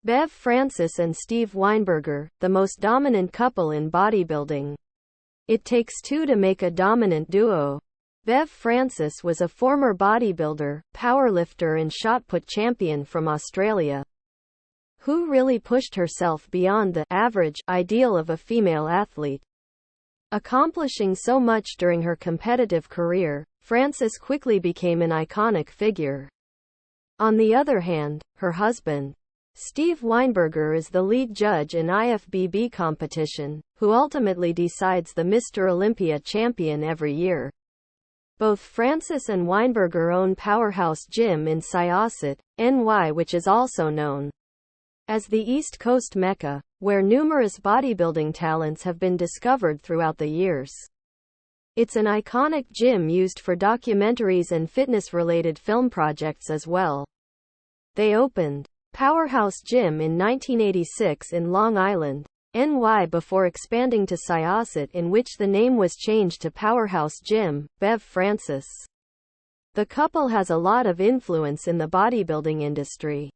Bev Francis and Steve Weinberger, the most dominant couple in bodybuilding. It takes two to make a dominant duo. Bev Francis was a former bodybuilder, powerlifter and shot put champion from Australia, who really pushed herself beyond the average ideal of a female athlete. Accomplishing so much during her competitive career, Francis quickly became an iconic figure. On the other hand, her husband, Steve Weinberger, is the lead judge in IFBB competition, who ultimately decides the Mr. Olympia champion every year. Both Francis and Weinberger own Powerhouse Gym in Syosset, NY, which is also known as the East Coast Mecca, where numerous bodybuilding talents have been discovered throughout the years. It's an iconic gym used for documentaries and fitness-related film projects as well. They opened Powerhouse Gym in 1986 in Long Island, NY, before expanding to Syosset, in which the name was changed to Powerhouse Gym. Bev Francis. The couple has a lot of influence in the bodybuilding industry.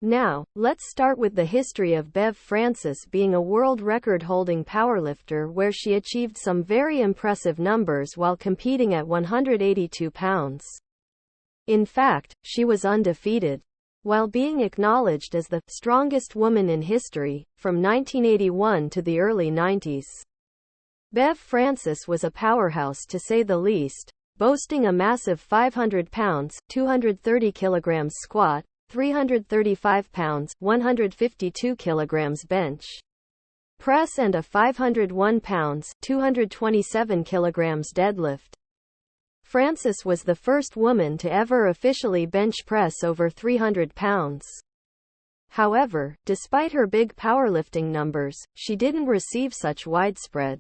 Now, let's start with the history of Bev Francis being a world record-holding powerlifter, where she achieved some very impressive numbers while competing at 182 pounds. In fact, she was undefeated, while being acknowledged as the strongest woman in history, from 1981 to the early 90s. Bev Francis was a powerhouse to say the least, boasting a massive 500 pounds, 230 kilograms squat, 335 pounds, 152 kilograms bench press and a 501 pounds, 227 kilograms deadlift. Francis was the first woman to ever officially bench press over 300 pounds. However, despite her big powerlifting numbers, she didn't receive such widespread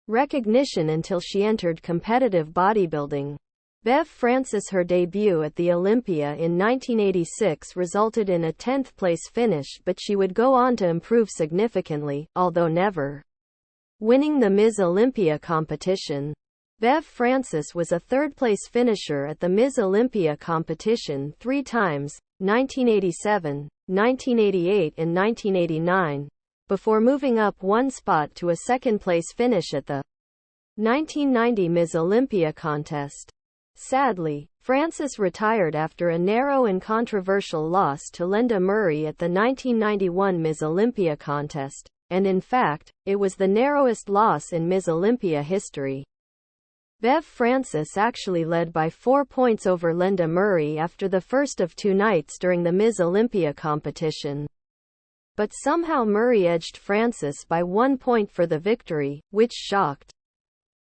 recognition until she entered competitive bodybuilding. Bev Francis, her debut at the Olympia in 1986 resulted in a 10th place finish, but she would go on to improve significantly, although never winning the Ms. Olympia competition. Bev Francis was a third-place finisher at the Ms. Olympia competition 3 times, 1987, 1988 and 1989, before moving up one spot to a second-place finish at the 1990 Ms. Olympia contest. Sadly, Francis retired after a narrow and controversial loss to Linda Murray at the 1991 Ms. Olympia contest, and in fact, it was the narrowest loss in Ms. Olympia history. Bev Francis actually led by 4 points over Linda Murray after the first of 2 nights during the Ms. Olympia competition. But somehow Murray edged Francis by 1 point for the victory, which shocked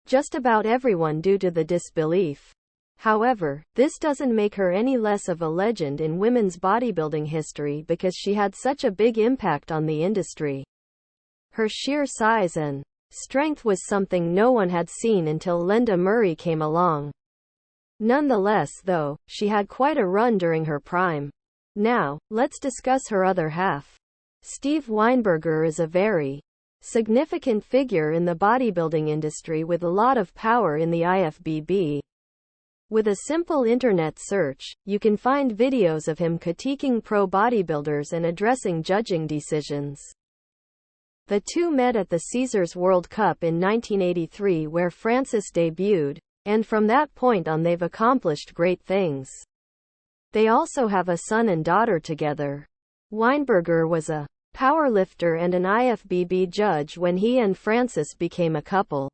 just about everyone due to the disbelief. However, this doesn't make her any less of a legend in women's bodybuilding history because she had such a big impact on the industry. Her sheer size and strength was something no one had seen until Linda Murray came along. Nonetheless, though, she had quite a run during her prime. Now, let's discuss her other half. Steve Weinberger is a very significant figure in the bodybuilding industry with a lot of power in the IFBB. With a simple internet search, you can find videos of him critiquing pro bodybuilders and addressing judging decisions. The two met at the Caesars World Cup in 1983, where Francis debuted, and from that point on they've accomplished great things. They also have a son and daughter together. Weinberger was a powerlifter and an IFBB judge when he and Francis became a couple.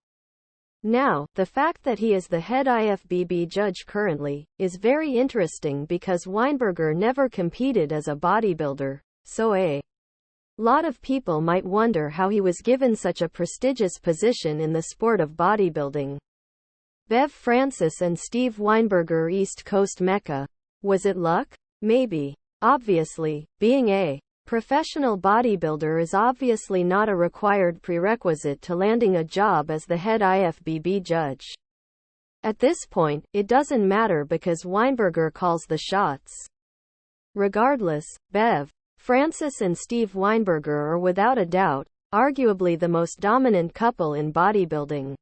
Now, the fact that he is the head IFBB judge currently is very interesting because Weinberger never competed as a bodybuilder, so a lot of people might wonder how he was given such a prestigious position in the sport of bodybuilding. Bev Francis and Steve Weinberger, East Coast Mecca. Was it luck? Maybe. Obviously, being a professional bodybuilder is obviously not a required prerequisite to landing a job as the head IFBB judge. At this point, it doesn't matter because Weinberger calls the shots. Regardless, Bev Francis and Steve Weinberger are without a doubt, arguably the most dominant couple in bodybuilding.